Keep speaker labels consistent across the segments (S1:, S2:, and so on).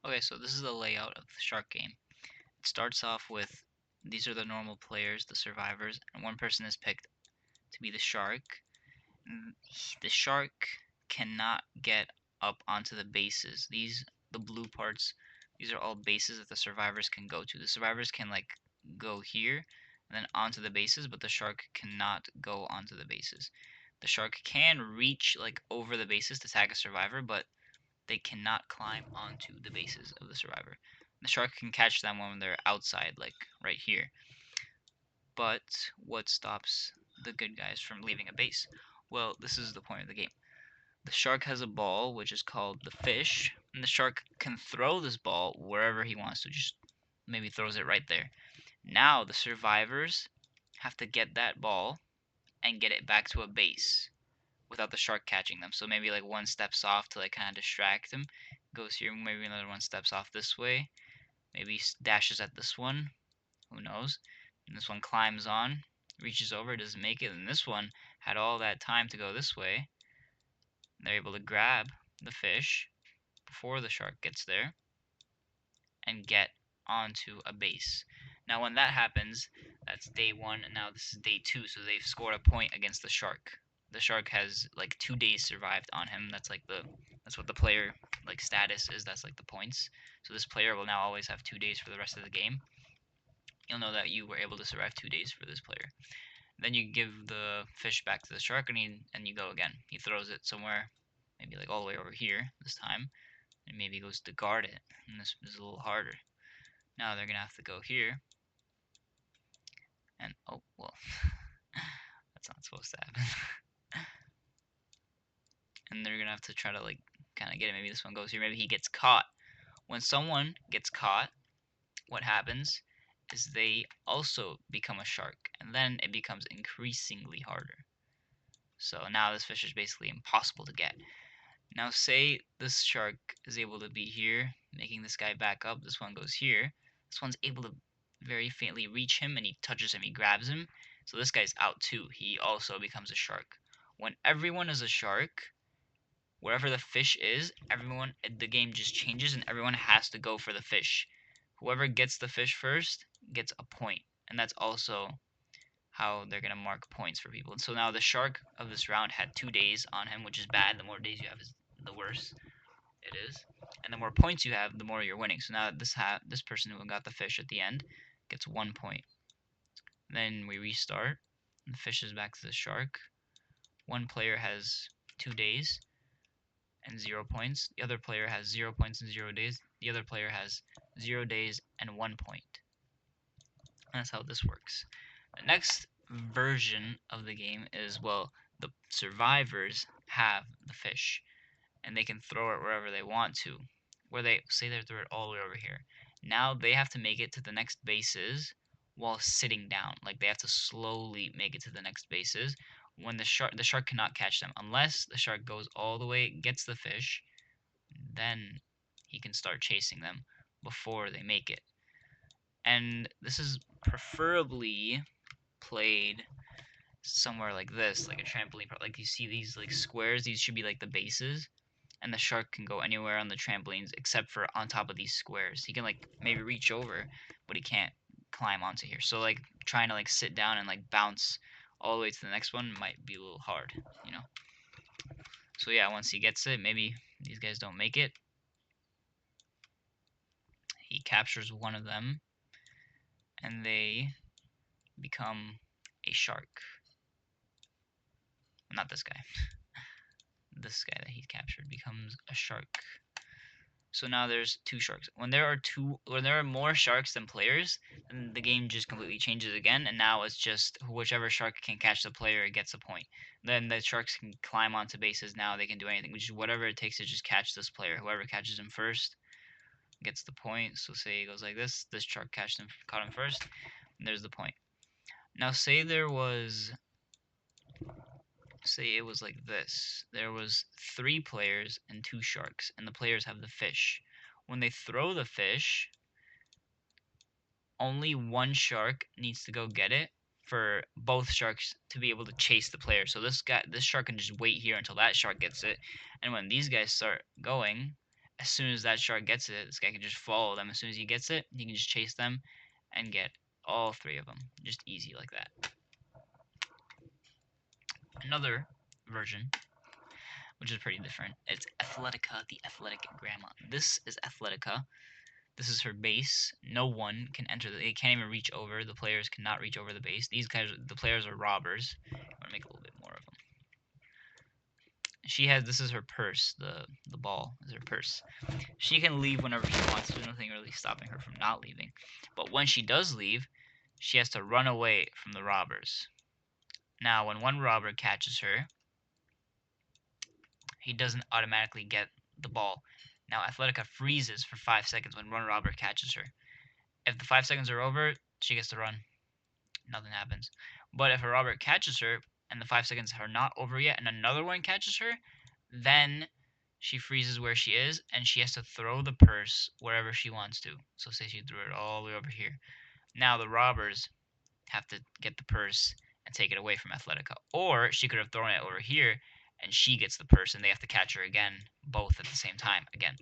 S1: Okay, so this is the layout of the shark game. It starts off with these are the normal players, the survivors, and one person is picked to be the shark. The shark cannot get up onto the bases. The blue parts, these are all bases that the survivors can go to. The survivors can like go here and then onto the bases, but the shark cannot go onto the bases. The shark can reach like over the bases to tag a survivor, but they cannot climb onto the bases of the survivor. The shark can catch them when they're outside, like right here. But what stops the good guys from leaving a base? Well, this is the point of the game. The shark has a ball, which is called the fish, and the shark can throw this ball wherever he wants to, just maybe throws it right there. Now the survivors have to get that ball and get it back to a base without the shark catching them. So maybe like one steps off to like kind of distract him, goes here, maybe another one steps off this way, maybe dashes at this one, who knows? And this one climbs on, reaches over, doesn't make it, and this one had all that time to go this way. They're able to grab the fish before the shark gets there and get onto a base. Now when that happens, that's day 1 and now this is day 2, so they've scored a point against the shark. The shark has like 2 days survived on him. That's what the player like status is. That's like the points. So this player will now always have 2 days for the rest of the game. You'll know that you were able to survive 2 days for this player. Then you give the fish back to the shark and you go again. He throws it somewhere, maybe like all the way over here this time, and maybe goes to guard it. And this is a little harder. Now they're gonna have to go here, and oh well, that's not supposed to happen. And they're gonna have to try to like kind of get it. Maybe this one goes here. Maybe he gets caught. When someone gets caught, what happens is they also become a shark, and then it becomes increasingly harder. So now this fish is basically impossible to get. Now say this shark is able to be here, making this guy back up. This one goes here. This one's able to very faintly reach him, and he touches him, he grabs him. So this guy's out too. He also becomes a shark. When everyone is a shark, wherever the fish is, the game just changes and everyone has to go for the fish. Whoever gets the fish first gets a point. And that's also how they're gonna mark points for people. And so now the shark of this round had 2 days on him, which is bad. The more days you have, is the worse it is, and the more points you have, the more you're winning. So now this person who got the fish at the end gets 1 point. Then we restart. The fish is back to the shark. One player has 2 days and 0 points. The other player has 0 points and 0 days. The other player has 0 days and 1 point. And that's how this works. The next version of the game is, well, the survivors have the fish, and they can throw it wherever they want to. Where they say they throw it all the way over here. Now they have to make it to the next bases while sitting down. Like they have to slowly make it to the next bases. When the shark cannot catch them unless the shark goes all the way, gets the fish, then he can start chasing them before they make it. And this is preferably played somewhere like this, like a trampoline park. Like you see these like squares, these should be like the bases, and the shark can go anywhere on the trampolines except for on top of these squares. He can like maybe reach over, but he can't climb onto here. So like trying to like sit down and like bounce all the way to the next one might be a little hard, you know. So yeah, once he gets it, maybe these guys don't make it. He captures one of them, and they become a shark. Not this guy. This guy that he captured becomes a shark. So now there's 2 sharks. When there are more sharks than players, then the game just completely changes again, and now it's just whichever shark can catch the player gets a point. Then the sharks can climb onto bases. Now they can do anything, which is whatever it takes to just catch this player. Whoever catches him first gets the point. So say it goes like this. This shark caught him first, and there's the point. Now say it was like this. There was 3 players and 2 sharks, and the players have the fish. When they throw the fish, only one shark needs to go get it for both sharks to be able to chase the player. So this shark can just wait here until that shark gets it, and when these guys start going, as soon as that shark gets it, this guy can just follow them. As soon as he gets it, he can just chase them and get all 3 of them. Just easy like that. Another version, which is pretty different, it's Athletica, the Athletic Grandma. This is Athletica. This is her base. No one can enter. They can't even reach over. The players cannot reach over the base. These guys, the players are robbers. I'm gonna make a little bit more of them. She has, this is her purse. The ball is her purse. She can leave whenever she wants. There's nothing really stopping her from not leaving. But when she does leave, she has to run away from the robbers. Now, when one robber catches her, he doesn't automatically get the ball. Now, Athletica freezes for 5 seconds when one robber catches her. If the 5 seconds are over, she gets to run. Nothing happens. But if a robber catches her and the 5 seconds are not over yet and another one catches her, then she freezes where she is and she has to throw the purse wherever she wants to. So say she threw it all the way over here. Now the robbers have to get the purse and take it away from Athletica. Or she could have thrown it over here and she gets the purse and they have to catch her again, both at the same time again.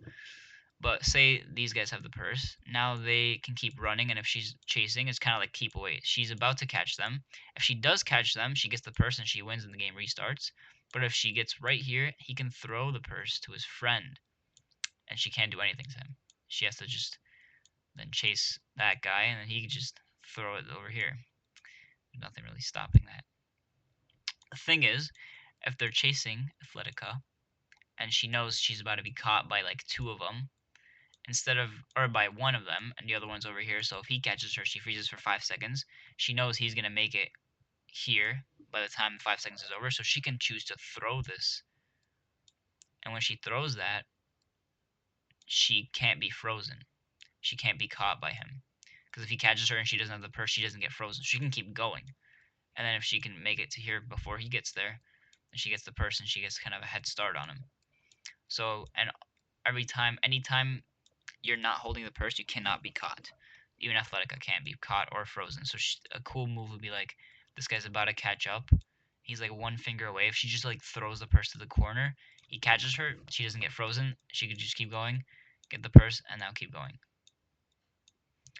S1: But say these guys have the purse, now they can keep running, and if she's chasing, it's kind of like keep away. She's about to catch them. If she does catch them, she gets the purse and she wins and the game restarts. But if she gets right here, he can throw the purse to his friend, and she can't do anything to him. She has to just then chase that guy, and then he can just throw it over here. There's nothing really stopping that. The thing is, if they're chasing Athletica, and she knows she's about to be caught by like 2 of them, or by one of them, and the other one's over here, so if he catches her, she freezes for 5 seconds. She knows he's going to make it here by the time 5 seconds is over, so she can choose to throw this. And when she throws that, she can't be frozen. She can't be caught by him. Because if he catches her and she doesn't have the purse, she doesn't get frozen. She can keep going. And then if she can make it to here before he gets there, then she gets the purse and she gets kind of a head start on him. So, and anytime you're not holding the purse, you cannot be caught. Even Athletica can't be caught or frozen. So a cool move would be like, this guy's about to catch up. He's like 1 finger away. If she just like throws the purse to the corner, he catches her. She doesn't get frozen. She could just keep going, get the purse, and now keep going.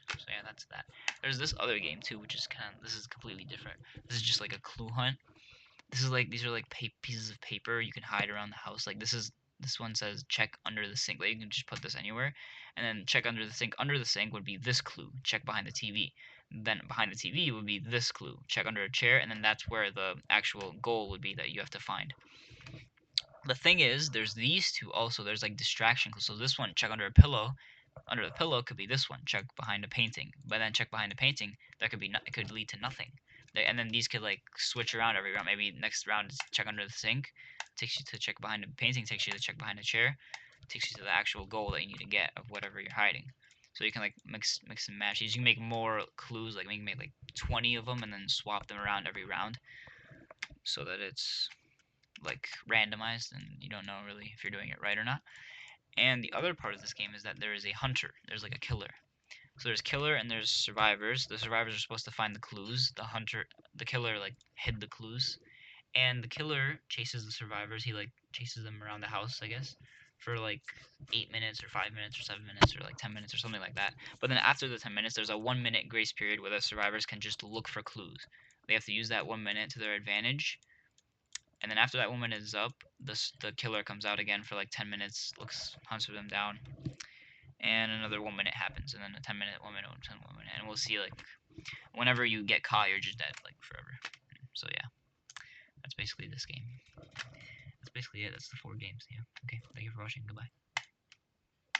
S1: So yeah, that's that. There's this other game too, which is this is completely different. This is just like a clue hunt. This is like, these are like pieces of paper you can hide around the house. Like this one says check under the sink. Like you can just put this anywhere, and then check under the sink. Under the sink would be this clue. Check behind the TV. Then behind the TV would be this clue. Check under a chair, and then that's where the actual goal would be that you have to find. The thing is, there's these two also. There's like distraction clues. So this one, check under a pillow. Under the pillow could be this one. Check behind a painting. But then check behind a painting. That could be it could lead to nothing. And then these could like switch around every round. Maybe next round is check under the sink, takes you to check behind a painting, takes you to check behind a chair, takes you to the actual goal that you need to get of whatever you're hiding. So you can like mix and match these. You can make more clues, like you can make like 20 of them and then swap them around every round, so that it's like randomized and you don't know really if you're doing it right or not. And the other part of this game is that there is a hunter. There's like a killer. So there's killer and there's survivors. The survivors are supposed to find the clues. The killer like hid the clues, and the killer chases the survivors. He like chases them around the house, I guess, for like 8 minutes or 5 minutes or 7 minutes or like 10 minutes or something like that. But then after the 10 minutes, there's a 1 minute grace period where the survivors can just look for clues. They have to use that 1 minute to their advantage. And then after that 1 minute is up, the killer comes out again for like 10 minutes, hunts them down, and another 1 minute happens, and then a 10 minute, 1 minute, 10 minute, and we'll see like whenever you get caught, you're just dead like forever. So yeah, that's basically this game. That's basically it. That's the 4 games. Yeah. Okay. Thank you for watching. Goodbye.